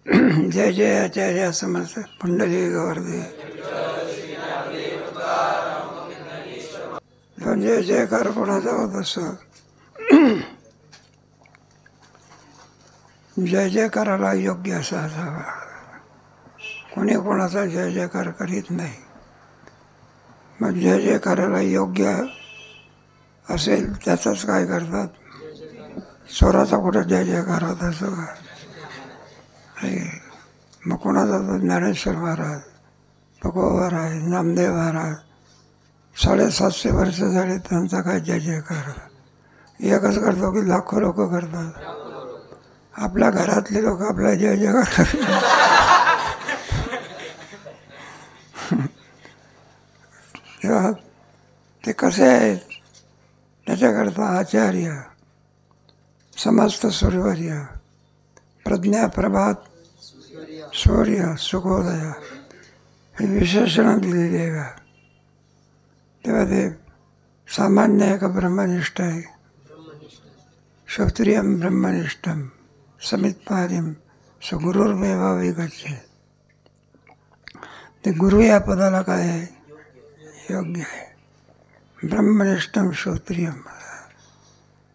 जय जय आचार्य समर्थ पुंडलिक गवर्दे जय जयकार कोणाचा होत असं जय जयकाराला योग्य असा असावा. कोणी कोणाचा जय जयकार करीत नाही. मग जय जयकाराला योग्य असेल त्याचाच काय करतात. स्वराचा कुठं जय जयकार होत असं मग कोणाचा तो ज्ञानेश्वर महाराज, तुकोबा महाराज, नामदेव महाराज 750 वर्ष झाले त्यांचा काय जय जयकार. एकच करतो की लाखो लोक करतात. आपल्या घरातले लोक आपला जय जयकार करतात. तेव्हा ते कसे आहेत त्याच्याकरता आचार्य, समस्त सूर्यवर्य, प्रज्ञा, प्रभात, सूर्य, सुखोदय हे विशेषणं दिलेली आहे. तेव्हा ते सामान्य आहे का ब्रह्मनिष्ठ आहे. क्षत्रियम ब्रह्मनिष्ठम समित्पार्यम सगुरुर्मेवा विगच्छे. ते गुरु या पदाला काय आहे, योग्य आहे. ब्रह्मनिष्ठम क्षत्रियम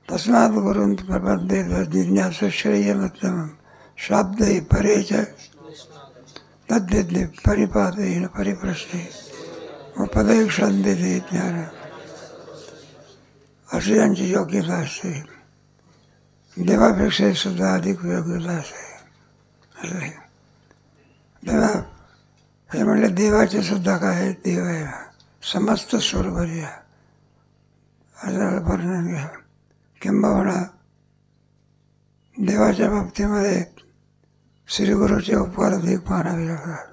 तस्मात् गुरुं प्रपद्येत जिज्ञासु श्रेयमुत्तमं शाब्दै परे च तद्विद्ये परिपातेन परिप्रश्ने उपदेक्षन्ते ते ज्ञान. अशी त्यांची योग्यता असते. देवापेक्षा सुद्धा अधिक योग्यता असते. तेव्हा हे म्हणले देवाचे सुद्धा काय देव आहे, समस्त सूर्यवर्य असं वर्णन घ्या. किंबहुना देवाच्या बाबतीमध्ये श्रीगुरूचे उपकार अधिक मानावे लागतात.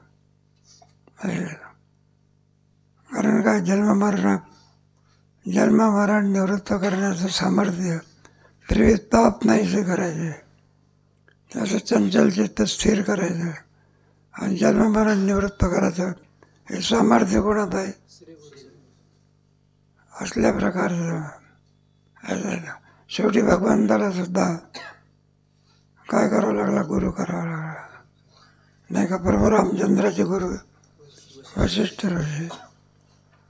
कारण काय जन्म मरण निवृत्त करण्याचं सामर्थ्य त्रिविताप नाहीसे करायचे. त्याचं चंचल चित्त स्थिर करायचं आणि जन्म मरण निवृत्त करायचं हे सामर्थ्य कोणात आहे. असल्या प्रकारचं शेवटी भगवंताला सुद्धा काय करावं लागला, गुरु करावा लागला नाही का. प्रभू रामचंद्राचे गुरु वशिष्ठ ऋषी,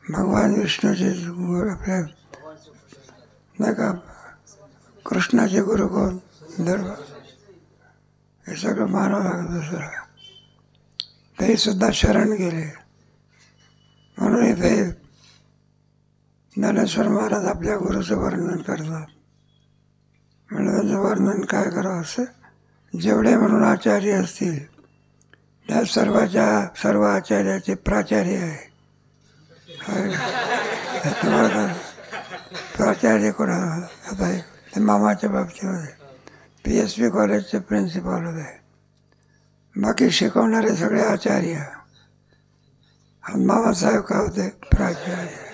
भगवान विष्णूचे गुरु आपल्या नाही का, कृष्णाचे गुरु कोण, धर्म. हे सगळं मानावं लागत दुसरं. ते सुद्धा शरण गेले. म्हणून इथे ज्ञानेश्वर महाराज आपल्या गुरुचं वर्णन करतात. म्हणजे त्याचं वर्णन काय करावं असं, जेवढे म्हणून आचार्य असतील त्या सर्व आचार्याचे प्राचार्य आहे. प्राचार्य कोण आता ते मामाच्या बाबतीमध्ये PSP कॉलेजचे प्रिन्सिपल होते. बाकी शिकवणारे सगळे आचार्य आणि मामासाहेब काय होते, प्राचार्य.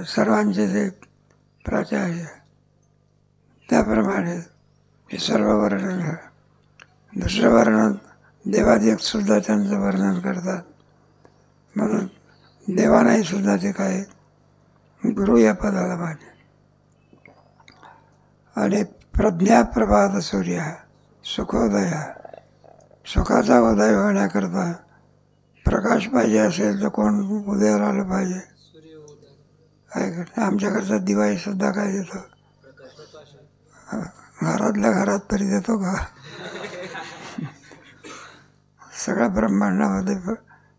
सर्वांचे जे प्राचार्य त्याप्रमाणे हे सर्व वर्णन. दुसरं वर्णन देवादिक सुद्धा त्यांचं वर्णन करतात. म्हणून देवानाही सुद्धा ते काय गुरु या पदाला माने. आणि प्रज्ञा प्रभात सूर्य सुखोदय, सुखाचा उदय होण्याकरता प्रकाश पाहिजे असेल तर कोण उदयाला आलं पाहिजे. आमच्याकडचा दिवाळी सुद्धा काय देतो, घरातल्या घरात तरी देतो का. सगळ्या ब्रह्मांडामध्ये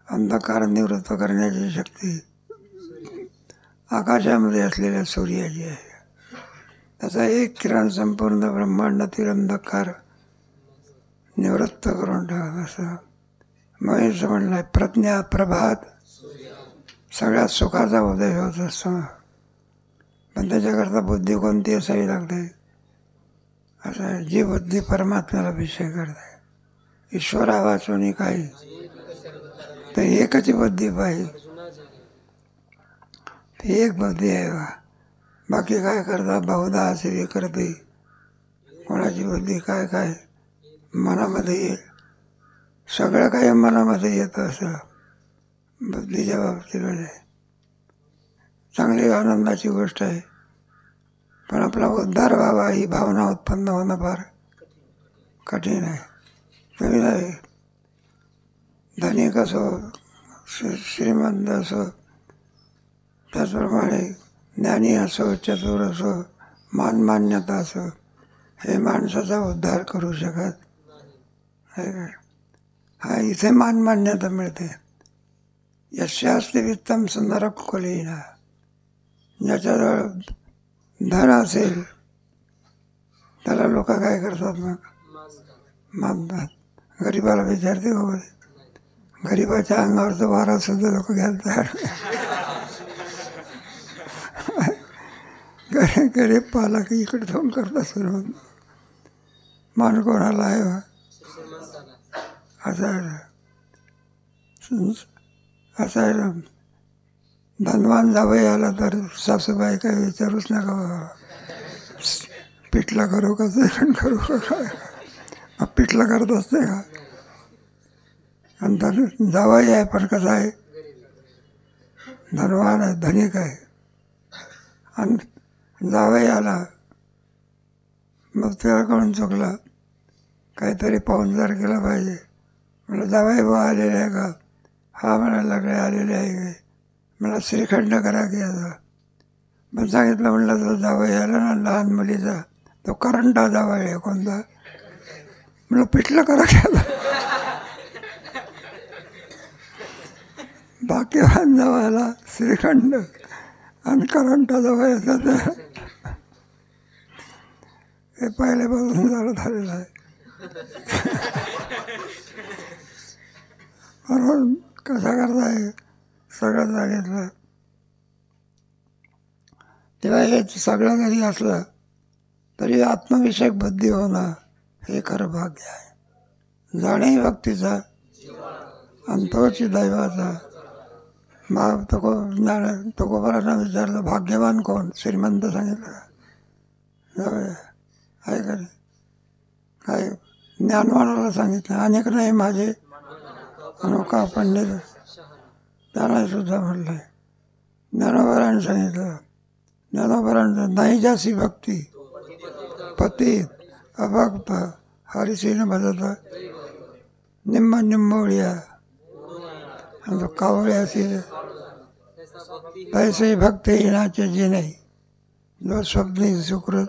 अंधकार निवृत्त करण्याची शक्ती आकाशामध्ये असलेल्या सूर्याची आहे. त्याचा एक किरण संपूर्ण ब्रह्मांडातील अंधकार निवृत्त करून टाकत असं महेश म्हणलं आहे. प्रज्ञा प्रभात सगळ्यात सुखाचा उदय होत असतो. पण त्याच्याकरता बुद्धी कोणती असावी लागते, असं जी बुद्धी परमात्म्याला विषय करते. ईश्वरा वाचून काही तर एकच बुद्धी पाहिजे. ती एक बुद्धी आहे बा. बाकी काय करतात बहुधा असे विकरते. कोणाची बुद्धी काय काय मनामध्ये येईल, सगळं काही मनामध्ये येतं असं बुद्धीच्या बाबतीमध्ये. चांगली आनंदाची गोष्ट आहे. पण आपला उद्धार व्हावा ही भावना उत्पन्न होणं फार कठीण आहे. तुम्ही नाही धनिक असो श्रीमंत असो, त्याचप्रमाणे ज्ञानी असो चतुर असो मानमान्यता असो, हे माणसाचा उद्धार करू शकत आहे का? हा इथे मानमान्यता मिळते. यशास्ते वित्तम सुंदर कुलीना, ज्याच्याजवळ धन असेल त्याला लोक काय करतात मग मानतात. गरीबाला विचारते हो, गरीबाच्या अंगावरचा वारा सुद्धा लोक घ्यायला तयार. गरीब पाला की इकडे जाऊन करतात सर्व. मान कोणाला आहे असं आहे ना. धनवान जावई आला तर सासूबाई काय विचारूच नका बाबा, पिठला करू का जेवण करू का काय. मग पिठला करत असते का. आणि जावई आहे पण कसा आहे, धनवान आहे, धनिक आहे. आणि जावई आला मग त्याला कळून चुकला, काहीतरी पाहुणचार केला पाहिजे. म्हणलं जावई भाऊ आलेले आहे का. हा म्हणायला लागले आलेले आहे काय. मला श्रीखंड करा की आता. मग सांगितलं, म्हणलं तो जावई आला ना लहान मुलीचा, तो करंटा जावई आहे कोणता. म्हणलं पिठलं करा की आता. भाग्यवान जावयाला श्रीखंड आणि करंटा जावयाचा तर हे पहिल्यापासून झालेलं आहे. म्हणून कसा करताय सगळं सांगितलं. तेव्हा हे सगळं जरी असलं तरी आत्मविषयक बुद्धी होणं हे खरं भाग्य आहे. जाणे भक्तीचा अंतोची दैवाचा. मग तुकोबारांना विचारलं भाग्यवान कोण. श्रीमंत सांगितलं जाऊया आहे का नाही. काय ज्ञानवानाला सांगितलं अनेक नाही माझे अनोखा पंडित, त्याला सुद्धा म्हटलंय. ज्ञानोबारांनी सांगितलं, ज्ञानोबारांचं नाही जासी भक्ती पतीत अभक्त हरिसीन भजत निम्म निंबोळिया. आणि कावळे असेल तैसे भक्ती येण्याचे जे नाही. जो स्वप्नी सुकृत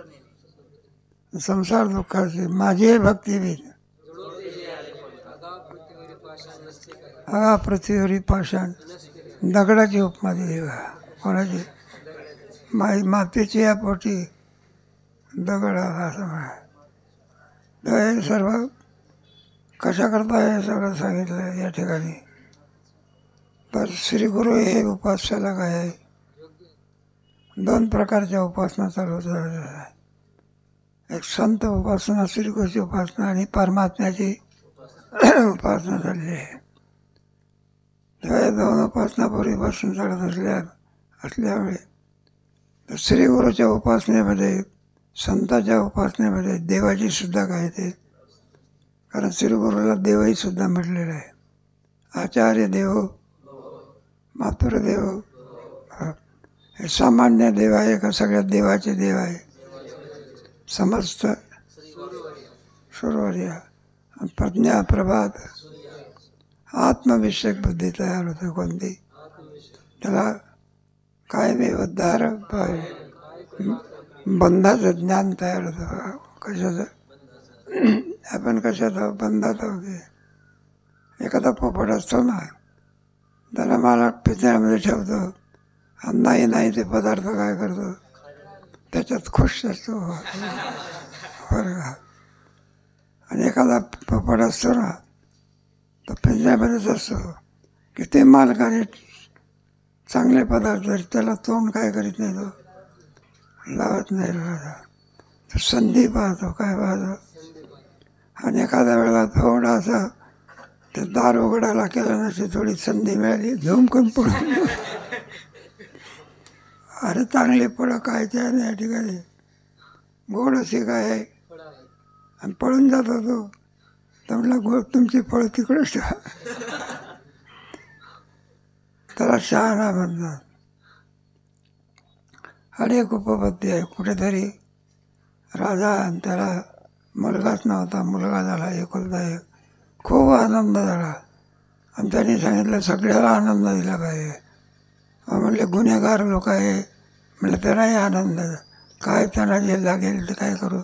संसार दुःखाचे माझी भक्ती बी हा पृथ्वीवरी पाषाण. दगडाची उपमा दिली बा. कोणाची मातीची या पोटी दगड असं म्हणा. हे सर्व कशा करता हे सगळं सांगितलं या ठिकाणी. तर श्रीगुरु हे उपास्याला काय आहे, दोन प्रकारच्या उपासना चालू झालेल्या आहे. एक संत उपासना श्रीगुरूची उपासना आणि परमात्म्याची उपासना झालेली आहे. तेव्हा दोन उपासना पूर्वीपासून चालत असल्यामुळे तर श्रीगुरूच्या उपासनेमध्ये संतांच्या उपासनेमध्ये देवाची सुद्धा काय ते. कारण श्रीगुरूला देवही सुद्धा म्हटलेलं आहे. आचार्य देव मातृदेव. हे सामान्य देव आहे का सगळ्या देवाचे देव आहे. समस्त सुरवर्य प्रज्ञा प्रभात आत्मविषयक बुद्धी तयार होते. कोणती त्याला कायमी उद्धार बंधाचं ज्ञान तयार होतं. कशाचं आपण कशात बंधात की एखादा पोपट असतो ना, त्याला मला पिंजऱ्यामध्ये ठेवतो आणि नाही ते पदार्थ काय करतो त्याच्यात खुश असतो बरं का. आणि एखादा पोपट असतो ना तो पिंजऱ्यामध्येच असतो की ते मालकाने चांगले पदार्थ त्याला तोंड काय करीत नाही, तो लावत नाही. तो संधी पाहतो काय पाहतो. आणि एखाद्या वेळेला थोडासा ते दार उघडायला केलं नसते, थोडी संधी मिळाली झुमकून पडून अरे चांगले फळं काय ते आहे या ठिकाणी गोड असे काय आहे आणि पळून जातो तो. तर म्हटलं गोड तुमची फळं तिकडेच ठेवा. त्याला शहाणा म्हणतात. अनेक उपपत्ती आहे. कुठेतरी राजा आणि त्याला मुलगाच नव्हता, मुलगा झाला एकुलता एक. खूप आनंद झाला आणि त्यांनी सांगितलं सगळ्याला आनंद दिला पाहिजे. म्हणले गुन्हेगार लोक आहे, म्हणलं त्यांनाही आनंद काय, त्यांना जे लागेल ते काय करू.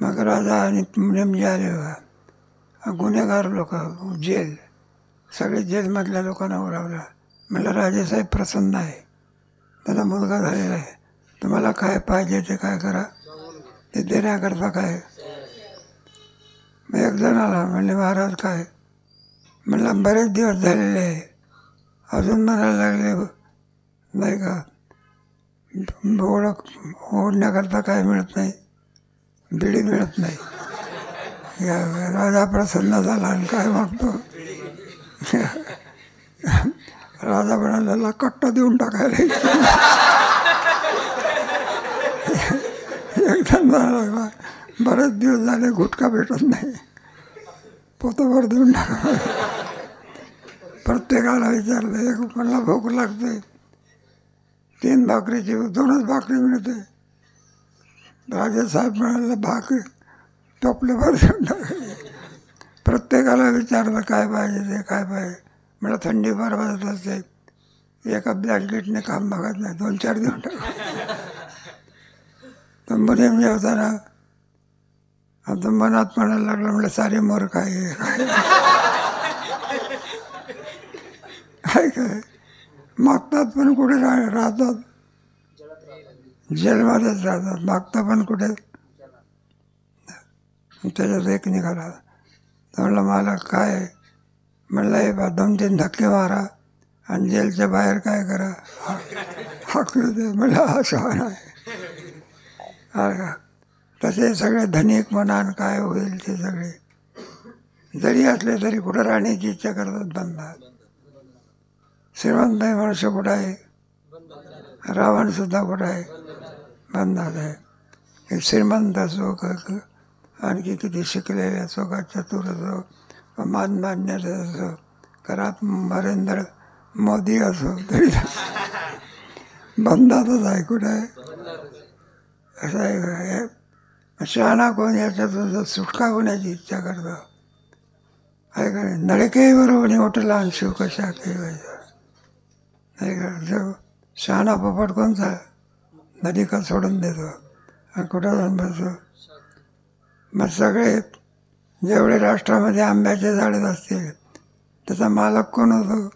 मग राजा आणि नेमजे आले बघा, गुन्हेगार लोक जेल, सगळे जेलमधल्या लोकांना बोलावलं. म्हणलं राजेसाहेब प्रसन्न आहे, त्यांना मुलगा झालेला आहे, तुम्हाला काय पाहिजे ते काय करा, ते देण्याकरता काय. मग एक जण आला, म्हणले महाराज काय. म्हणलं बरेच दिवस झालेले आहे, अजून म्हणायला लागले नाही का ओळख ओढण्याकरता काय मिळत नाही, बिडी मिळत नाही. राजा प्रसन्न झाला आणि काय मागतो. राजा म्हणाला कट्टा देऊन टाकायला. एकदा म्हणाला बरेच दिवस झाले गुटखा भेटत नाही, पोतभर देऊन टाका. प्रत्येकाला विचारलं, एक म्हणला भूक लागते, 3 भाकरीची 2च भाकरी मिळते. राजेसाहेब म्हणाला भाकरी टोपलेभर देऊन टाकायचे. प्रत्येकाला विचारलं काय पाहिजे ते काय पाहिजे. मला थंडी फार वाजत असते, एका ब्लँकेटने काम बघत नाही, 2-4 देऊन टाका. तर मध्ये जेवताना आता मनात म्हणायला लागलं, म्हणलं सारे मोर काय काय मागतात पण कुठे राहतात, जेलमध्येच राहतात, मागता पण कुठे. त्याच्यात एक निघाला, म्हणलं मला काय. म्हणलं हे बा 2-3 धक्के मारा आणि जेलच्या बाहेर काय करा, हाकलू दे. म्हणलं हा शहाण आहे. तसे सगळे धनिक म्हणान काय होईल ते सगळे जरी असले तरी कुठं राहण्याची इच्छा करतात, बंधात. श्रीमंत मनुष्य कुठं आहे, रावण सुद्धा कुठं आहे, बंधात आहे. श्रीमंत असो आणखी किती शिकलेले असो का चतुर असो मानमान्य असो करा नरेंद्र मोदी असो तरी बंधातच आहे, कुठं आहे. असं आहे. शहाणा कोण याच्यातून सुटका होण्याची इच्छा करतो आहे का. नळके बरोबर ओटला आणि शिव कशा केवायचा नाही का. जो शहाणा पोपट कोणचा, नदी का सोडून देतो आणि कुठं जाऊन बसतो. मग सगळे जेवढे राष्ट्रामध्ये आंब्याचे झाडे असतील त्याचा मालक कोण होतो.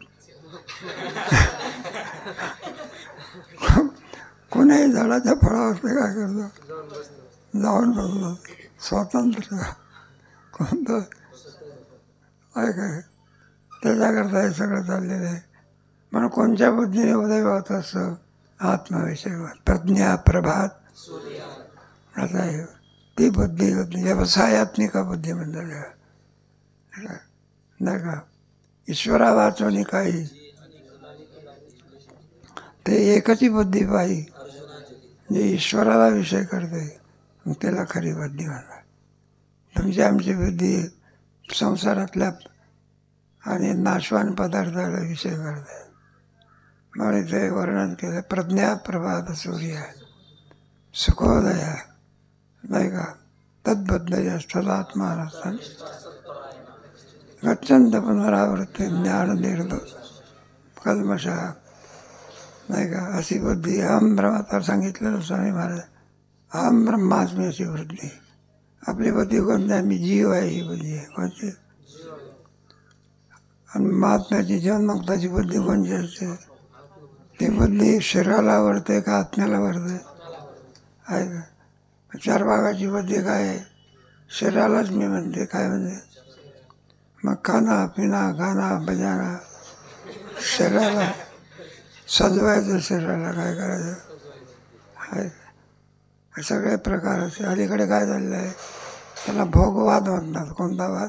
कोणाही झाडाच्या फळावरती काय करतो, जाऊन बसतो. स्वातंत्र्य कोणतं आहे काय, त्याच्याकरता हे सगळं चाललेलं आहे. म्हणून कोणत्या बुद्धीने उदय होत असतं, आत्मविषय प्रज्ञा प्रभात असं आहे. ती बुद्धी व्यवसायात्मिक बुद्धी म्हणतात नाही का. ईश्वरा वाचवणी काही ते एकची बुद्धी पाहिजे जे ईश्वराला विषय करते, त्याला खरी बुद्धी म्हणतात. तुमची आमची बुद्धी संसारातल्या आणि नाशवान पदार्थाला विषय करते. म्हणून ते वर्णन केलं प्रज्ञा प्रभात सूर्य सुखोदया नाही का. तद्बद्धय स्थलात्मा नसतान गच्छन्त पुनरावृत्ती ज्ञान निर्दोष कल्मशा नाही का. अशी बुद्धी अहम ब्रह्मात सांगितलेलं स्वामी महाराज, अहम ब्रह्मास्मी अशी वृद्धी. आपली बुद्धी कोणती, आम्ही जीव आहे ही बुद्धी आहे कोणती. आणि महात्म्याची जीवनमुक्ताची बुद्धी कोणती असते, ती बुद्धी शरीराला आवडते का आत्म्याला आवडते आहे का. 4 भागाची बुद्धी काय आहे, शरीरालाच मी म्हणते काय म्हणजे. मग खाना पिना गाणं बजाना शरीराला सजवायचं, शरीराला काय करायचं आहे. सगळे प्रकार असे. अलीकडे काय झालेलं आहे त्याला भोगवाद म्हणतात. कोणता वाद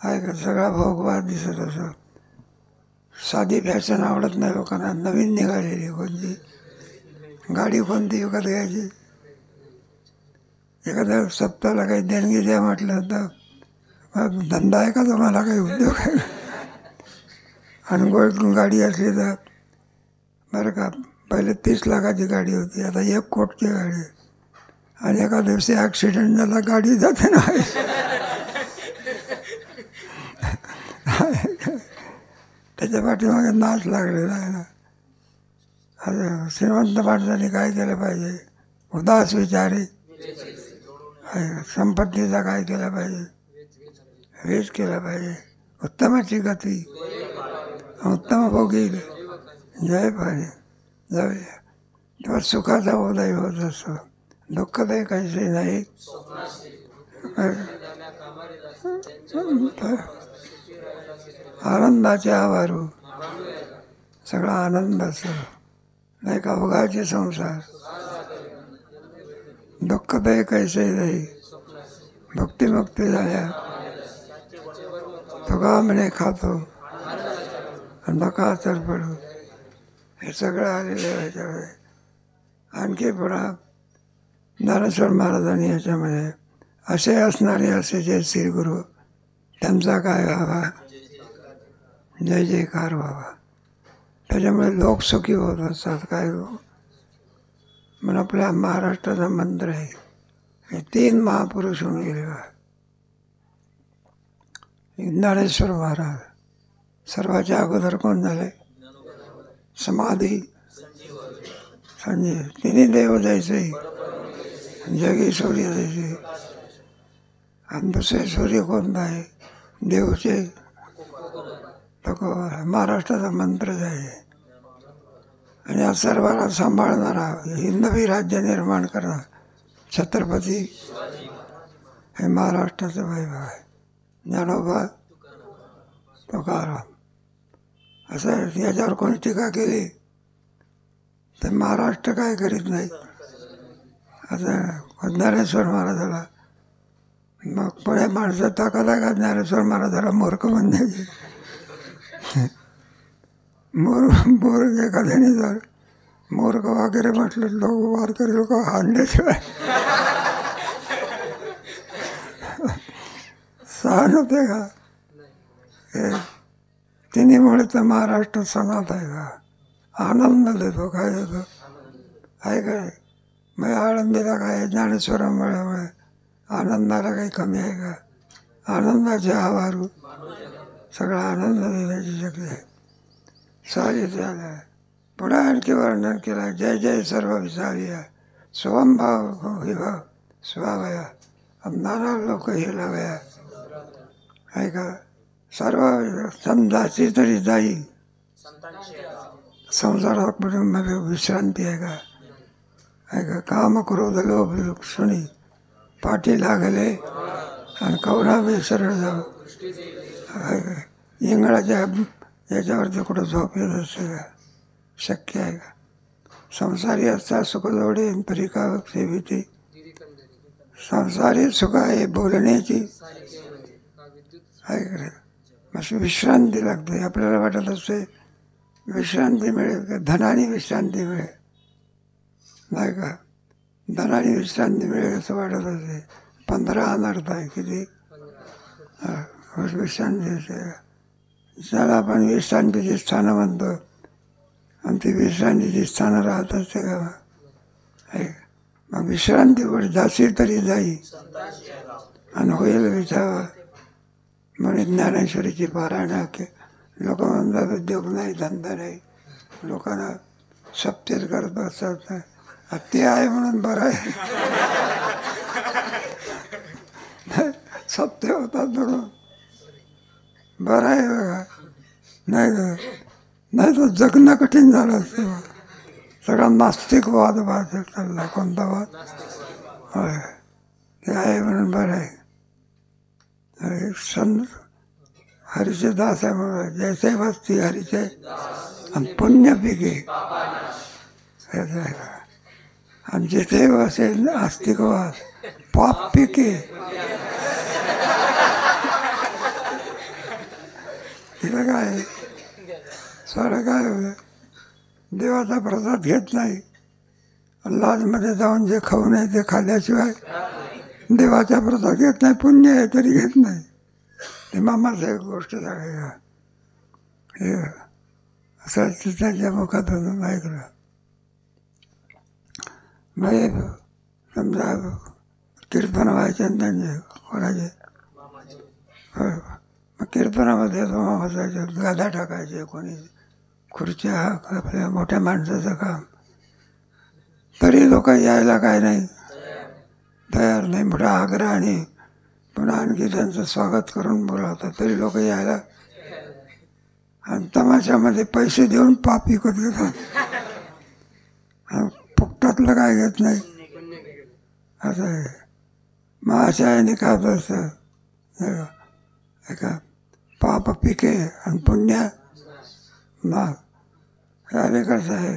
आहे का, सगळा भोगवाद दिसत असं. साधी फॅशन आवडत नाही लोकांना, नवीन निघालेली कोणती गाडी कोणती विकत घ्यायची. एखाद्या सप्ताहाला काही देणगी द्या म्हटलं तर धंदा आहे का तुम्हाला, काही उद्योग आहे. आणि गाडी असली तर बरं का, पहिले 30 लाखाची गाडी होती, आता 1 कोटीची गाडी. आणि एका दिवशी ॲक्सिडेंट झाला, गाडी जाते ना. त्याच्या पाठीमागे नाच लागलेला आहे ना. आता श्रीमंत माणसाने काय केलं पाहिजे? उदास विचारी संपत्तीचा काय केला पाहिजे? वेच केला पाहिजे. उत्तमाची गती उत्तम भोगील जय पाहिजे जाऊया. तेव्हा सुखाचा उदय होत असतो. दुःखदायी काहीच नाही. आनंदाचे आवारू सगळा आनंद असतो नाही का. उगाचे संसार दुःखदायी कैसे नाही. भक्तिमुक्ती झाल्या तुका म्हणे खातो नका तर पडू. हे सगळं आलेलं आहे ह्याच्यामध्ये. आणखी पुन्हा ज्ञानेश्वर महाराजांनी याच्यामध्ये असे असणारे असे जे श्रीगुरु त्यांचा काय व्हावा, जय जयकार व्हावा. त्याच्यामुळे लोक सुखी होत असतात. काय म्हणून आपल्या महाराष्ट्राचा मंत्र आहे. हे 3 महापुरुष होऊन गेले. ज्ञानेश्वर महाराज सर्वाच्या अगोदर कोण झाले? समाधी संजय. तिन्ही देव जायचे, जगी सूर्य जायचे. आणि दुसरे सूर्य कोणता आहे? देवचे महाराष्ट्राचा मंत्र आहे. आणि या सर्वांना सांभाळणारा हिंदवी राज्य निर्माण करणार छत्रपती हे महाराष्ट्राचं वैभव आहे. ज्ञानोबा तुकाराम असं. याच्यावर कोणी टीका केली तर महाराष्ट्र काय करीत नाही. आता ज्ञानेश्वर महाराजाला मग पुढे माणसं ताकद आहे का ज्ञानेश्वर महाराजाला मूर्ख म्हणण्याची? मूर्ख एखाद्याने जर मूर्ख वगैरे म्हटलं लोक वारकरी लोक हाणल्याशिवाय सहन होते का? तिन्हीमुळे तर महाराष्ट्र सणात आहे का? आनंद देतो. काय देतो आहे काय? मग आनंदीला काय ज्ञानेश्वरामुळे आनंदाला काही कमी आहे का? आनंदाचे आवारू सगळा आनंद देण्याची शक्ती आहे. सारी झालं. पुढे आणखी वर्णन केलं. जय जय सर्व विसारिया स्वभाव हिवा स्वावया नाना लोक हे लावया आहे का? सर्व समजाची तरी जाई. संसारात मध्ये विश्रांती आहे का? आहे का? काम क्रोध लोभ क्षुणी पाठी लागले आणि कवरा सरळ जावं. इंगळाच्या याच्यावरती कुठं झोप येत असते का? शक्य आहे का? संसारी असता सुखजोडे तरी का सेविते. संसारी सुख आहे बोलण्याची आहे का? मग विश्रांती लागते. आपल्याला वाटत असते विश्रांती मिळेल का? धनाने विश्रांती मिळेल नाही का? धनाने विश्रांती मिळेल असं वाटत असते. 15 अनर्थ आहे. किती विश्रांती असते. ज्याला आपण विश्रांतीची स्थानं म्हणतो आणि ती विश्रांतीची स्थानं राहत असते का? मग विश्रांतीवर जाशी तरी जाई आणि होईल विचार म्हणे ज्ञानेश्वरीची पारायण. लोक म्हणतात उद्योग नाही, धंदा नाही, लोकांना सप्तेच करत बसतात. ते आहे म्हणून बरं आहे. सप्ते होतात म्हणून बरं आहे बघा. नाही तर जगणं कठीण झालं असतं. सगळा नास्तिकवाद चालला. कोणता वाद? होय, ते आहे म्हणून बरं आहे. संत हरीचे दास आहे म्हणून जैसे वस्ती हरीचे आणि पुण्य पिके. आणि जिथे असेल आस्तिकवाद पाप पिके. तिला काय सारं काय देवाचा प्रसाद घेत नाही. लॉजमध्ये जाऊन जे खाऊ नये ते खाल्ल्याशिवाय देवाचा प्रसाद घेत नाही. पुण्य आहे तरी घेत नाही. ते मामाचं एक गोष्ट सांगायला हे असं त्याच्या मुखातून ऐकलं. मग समजा कीर्तन व्हायचे आणि त्यांचे कोणाचे मग कीर्तनामध्ये मामाचे गादा टाकायचे, कोणी खुर्च्या, आपल्या मोठ्या माणसाचं काम. तरी लोक यायला काय नाही तयार नाही. मोठा आग्रह आणि पुन्हा आणखी त्यांचं स्वागत करून बोलावतात तरी लोक यायला. आणि तमाशामध्ये पैसे देऊन पाप विकत घेतात, फुकटातलं काय घेत नाही असं आहे. मग अशा याने काय होतं का पाप पिके आणि पुण्य माग. अरे कसं आहे,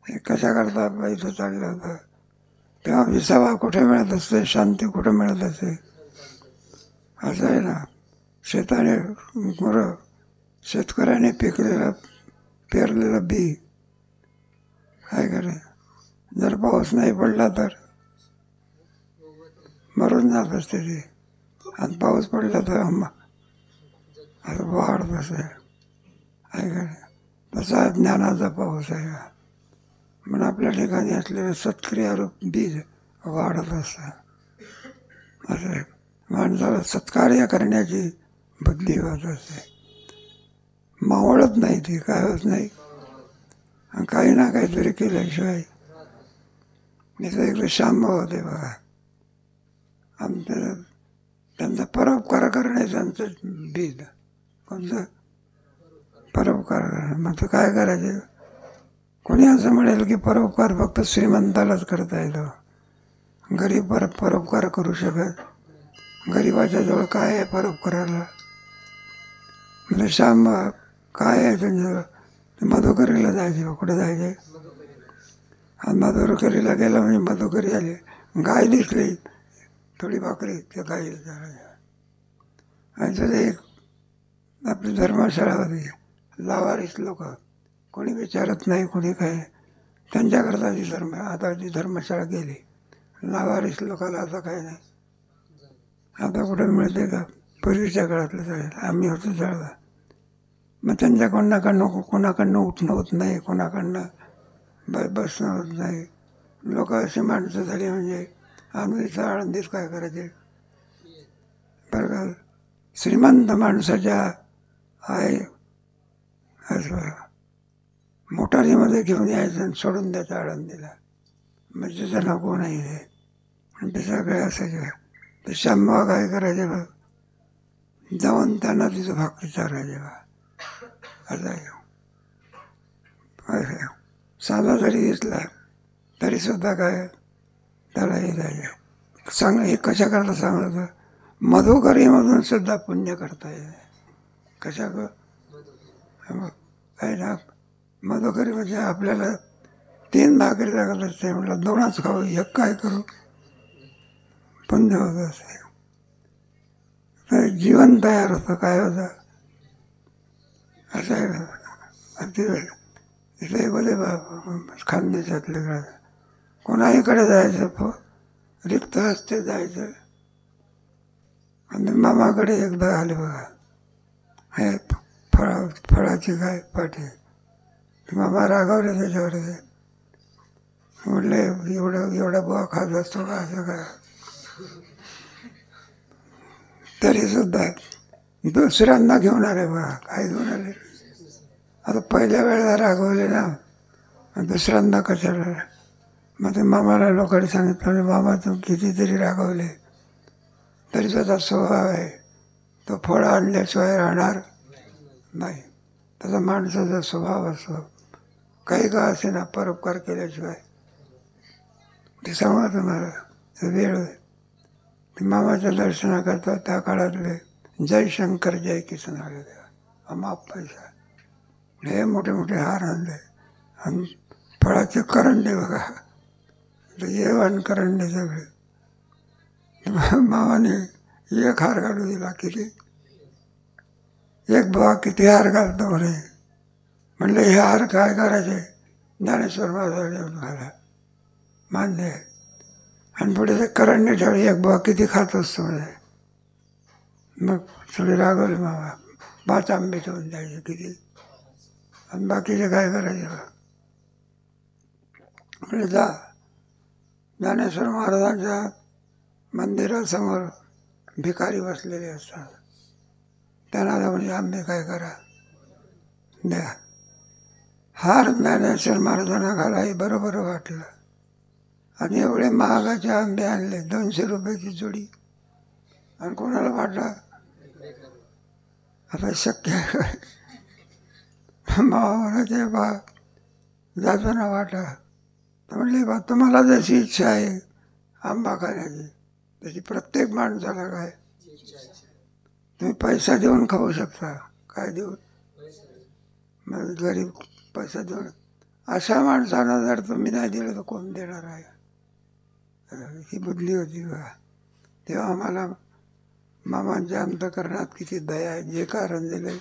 हे कशा करता आपलं इथं चाललं होतं तेव्हा विसावा कुठे मिळत असते, शांती कुठे मिळत असते असं आहे ना. शेताने गुरं, शेतकऱ्याने पेरलेलं बी काय करे, जर पाऊस नाही पडला तर मरून जात असते ते. आणि पाऊस पडला तर असं वाढत असते काय करे. तसा ज्ञानाचा पाऊस आहे. म्हणून आपल्या ठिकाणी असलेलं सत्क्रियारूप बीज वाढत असतं. असं माणसाला सत्कार्य करण्याची बुद्धी होत असते. मावळत नाही ती, काय होत नाही. काही ना काहीतरी केल्याशिवाय. इथं इकडे शांभाव होते बघा, आमच्या त्यांचा परोपकार करणे त्यांचं बीज. कोणतं परोपकार करणं. मग तर काय करायचे. कोणी असं म्हणेल की परोपकार फक्त श्रीमंतालाच करता येतो, गरीब परोपकार करू शकत. गरीबाच्या जवळ काय आहे परोपकाराला. म्हणजे श्याम काय आहे त्यांच्याजवळ. मधुकरीला जायचे. कुठे जायचे. आणि मधुकरीला गेला म्हणजे मधुकरी आली, गाय दिसली थोडी भाकरी त्या गाईला चालायच्या. आणि तिथे एक आपली धर्मशाळा होती, लावारीस लोक, कोणी विचारत नाही कोणी काय. त्यांच्याकरता ती आता ती धर्मशाळा गेली. लावारीस लोकांना आता काय नाही. आता कुठं मिळते का. पूर्वीच्या काळातलं जायला आम्ही होतो जळला. मग त्यांच्या कोणाकडनं उठणं होत नाही, कोणाकडनं बसणं होत नाही. लोक अशी माणसं झाली म्हणजे आम्ही इथं आळंदीत काय करायचे बरं का. श्रीमंत माणसाच्या आहे असं मोटारीमध्ये घेऊन यायचं आणि सोडून द्यायचं आळंदीला. म्हणजे त्याचं नको नाही आहे. आणि ते सगळे असायचे. तर शांबा काय करायचे बघ, जाऊन त्यांना तिथं भाकरी चारायचे बा. असं आहे. साधा जरी दिसला तरी सुद्धा काय त्याला हे जायचे. हे कशा करता सांगलं, मधुकरीमधून सुद्धा पुण्य करता येईल. कशा काय ना. मधुकरी म्हणजे आपल्याला 3 भाकरी लागत असते, म्हटलं 2च खाऊ, एक काय करू, पुण्य होत असते. तर जीवन तयार होतं. काय होतं असं आहे. इथे मध्ये खानदेशातले कोणाहीकडे जायचं रिक्त हस्ते जायचं. आणि मामाकडे एकदा आले बघा, हे फळाची काय पाठी. मामा रागावले त्याच्यावर. म्हटले एवढा बुवा खात असतो का असं काय. तरी सुद्धा दुसऱ्यांदा घेऊन आले बघा. काय घेऊन आले. आता पहिल्या वेळेला रागवले ना, दुसऱ्यांदा कशाला. मग ते मामाला लोकांनी सांगितलं, मामा तू कितीतरी रागवले तरी त्याचा स्वभाव आहे, तो फळ आणल्याशिवाय राहणार नाही. त्याचा माणसाचा स्वभाव असतो, काही का असे ना परोपकार केल्याशिवाय. ते सांगा तुम्हाला वेळ. मामाच्या दर्शनाकरता त्या काळातले जय शंकर जय किसन आले. अमाप पैसा, हे मोठे मोठे हार आणले. आणि फळाचे करंडे बघा, जेवण करंडे सगळे. मामाने एक हार घालू दिला. किती एक बाबा किती हार घालतो म्हणे. म्हणलं हे हार काय करायचे. ज्ञानेश्वर महाराज घाला, मान्य आहे. आणि पुढे ते करंडे ठेवले. एक बाबा किती खात असतो म्हणे. मग थोडे रागवले मामा. 5 आंबे ठेवून द्यायचे किती. आणि बाकीचे काय करायचे. म्हणजे जा ज्ञानेश्वर महाराजांच्या मंदिरासमोर भिकारी बसलेले असतात. त्यांना म्हणजे आंबे काय करा द्या. हार ज्ञानेश्वर महाराजांना घालाही बरोबर वाटलं आणि एवढे महागाचे आंबे आणले, 200 रुपयाची जोडी. आणि कोणाला वाटलं आता शक्य आहे. भावाचे बा जाताना वाटा तर म्हणले बा तुम्हाला जशी इच्छा आहे आंबा खाण्याची त्याची प्रत्येक माणसाला काय तुम्ही पैसा देऊन खाऊ शकता. काय देऊन? मग गरीब पैसा देऊन. अशा माणसांना जर तुम्ही नाही दिलं तर कोण देणार आहे? ही बुद्धी होती बा. तेव्हा आम्हाला मामांच्या अंतकरणात किती दया आहे. जे कारण दिले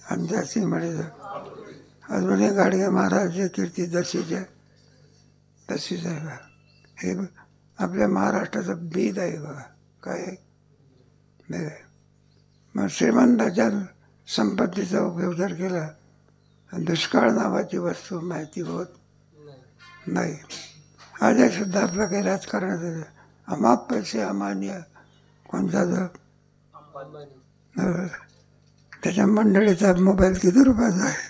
आणि जास्ती म्हणायचं अजूनही गाडगे महाराजची कीर्ती जशीच आहे तशीच आहे बा. हे आपल्या महाराष्ट्राचं बीज आहे बघा. काय आहे? मग श्रीमंताच्या संपत्तीचा उपयोग जर केला दुष्काळ नावाची वस्तू माहिती होत नाही. आज सुद्धा आपलं काही राजकारणाचं अमाप पैसे अमान्य कोणता जर त्याच्या मंडळीचा मोबाईल किती रुपयाचा आहे?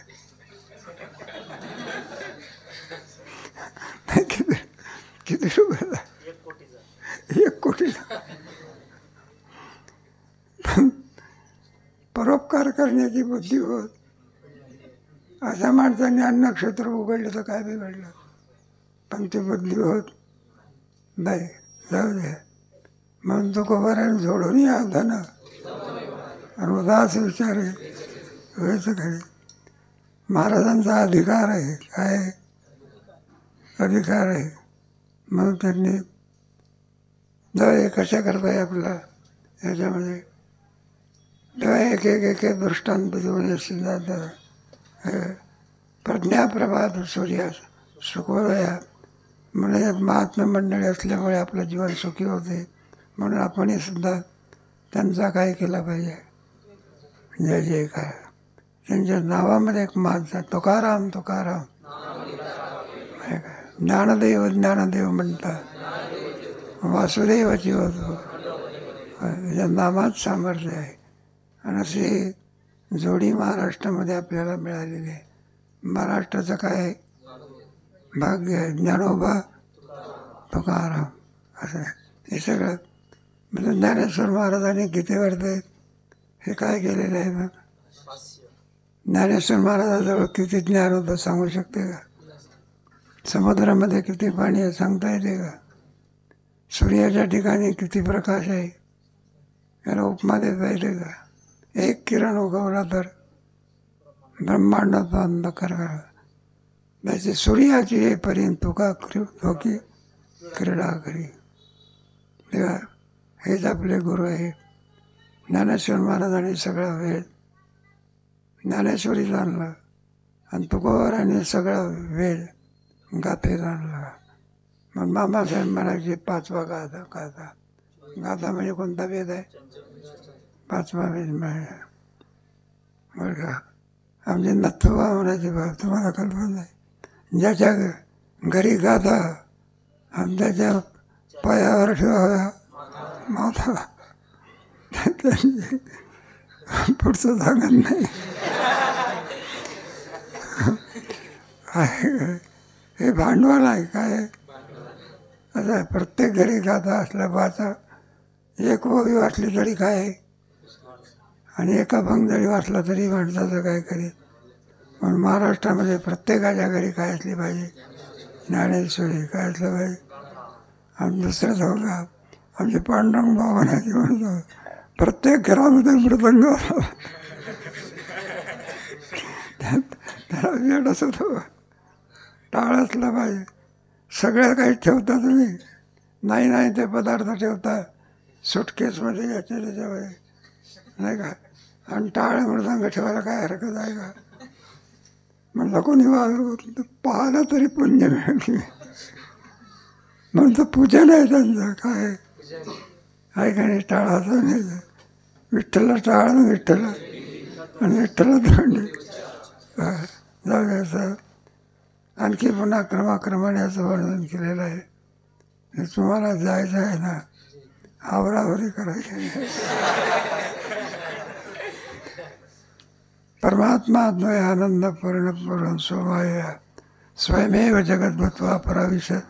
किती रुपयाचा? 1 कोटीचा. परोपकार करण्याची बुद्धी होत. अशा माणसांनी अन्नक्षेत्र उघडलं तर काय बिघडलं, पण ती बुद्धी होत नाही. जाऊ दे म्हणून तो कोबऱ्याने झोडून या धन आणि उदास विचारे व्हायचं खरे. महाराजांचा अधिकार आहे. काय अधिकार आहे? म्हणून त्यांनी जाऊ कशा करताय आपला याच्यामध्ये तेव्हा एक एक दृष्टांत देऊन सिद्धांत प्रज्ञाप्रभात सूर्यास सुखोदया म्हणजे महात्मा मंडळी असल्यामुळे आपलं जीवन सुखी होते. म्हणून आपणही सुद्धा त्यांचा काय केला पाहिजे, जय जयकार. त्यांच्या नावामध्ये एक माझा तुकाराम तुकाराम ज्ञानदेव ज्ञानदेव म्हणतात. वासुदेवाची होतो त्याच्या नामात सामर्थ्य आहे. आणि अशी जोडी महाराष्ट्रामध्ये आपल्याला मिळालेली आहे. महाराष्ट्राचं काय भाग्य आहे. ज्ञानोबा तुकाराम असं आहे. हे सगळं म्हणजे ज्ञानेश्वर महाराजांनी गीतेवरती हे काय केलेलं आहे. मग ज्ञानेश्वर महाराजाजवळ किती ज्ञान होतं सांगू शकते का? समुद्रामध्ये किती पाणी आहे सांगता येते का? सूर्याच्या ठिकाणी किती प्रकाश आहे याला उपमा देता येते का? एक किरण उगवला तर ब्रह्मांडाचा अंधकार त्याची सूर्याची येईपर्यंत तुका धोकी क्रीडा करी. तेव्हा हेच आपले गुरु आहे. ज्ञानेश्वर महाराजांनी सगळा वेद ज्ञानेश्वरी जाणला आणि तुकोबारांनी सगळा वेद गाथे जाणला. मग मामासाहेब म्हणायचे 5वा गाथा. गाथा म्हणजे कोणता वेद आहे? 5वा वेद म्हणजे बरं का. आमचे नथुबा म्हणायचे बाब तुम्हाला कल्पना नाही. ज्याच्या घरी गाथा आणि त्याच्या पायावर ठेवाव्या माथा पुढचं सांगत नाही. हे भांडवल आहे. काय आता प्रत्येक घरी गाथा असल्या वाचा. एक ओवी वाचली तरी काय आणि एका भंग जरी वाचला तरी माणसाचं काय करेल. म्हणून महाराष्ट्रामध्ये प्रत्येकाच्या घरी काय असली पाहिजे? ज्ञानेश्वरी काय असलं पाहिजे. आणि दुसरं जाऊ का आमचे पांडुरंग भाऊ म्हणायचे म्हणतो प्रत्येक घरामध्ये मृदंग त्याला वेळ असत टाळ असला पाहिजे. सगळ्या काही ठेवता तुम्ही नाही ते पदार्थ ठेवता सुटकेसमध्ये याच्या त्याच्यामध्ये नाही का. आणि टाळ मृदंग ठेवायला काय हरकत आहे का? म्हणलं कोणी पाहायला तरी पुण्य मिळते म्हणून तर पूजन आहे त्यांचं. काय आहे का नाही? टाळाचं नाही विठ्ठलला टाळ विठ्ठल आणि विठ्ठला दंडी जाऊ द्यायचं. आणखी पुन्हा क्रमाक्रमाने याचं वर्णन केलेलं आहे. तुम्हाला जायचं आहे ना, आवरावरी करायची. परमात्मात्मय आनंद पूर्ण पूर्ण सोमाय स्वयमेव जगद्भूत्वा पराविशत.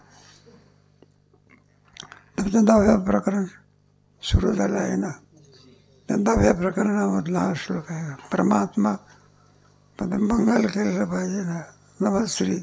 तुमचं 9व्या प्रकरण सुरू झालं आहे ना, त्या 9व्या प्रकरणामधला हा श्लोक आहे. परमात्मा पण मंगल केलं पाहिजे ना. नमस्त्री.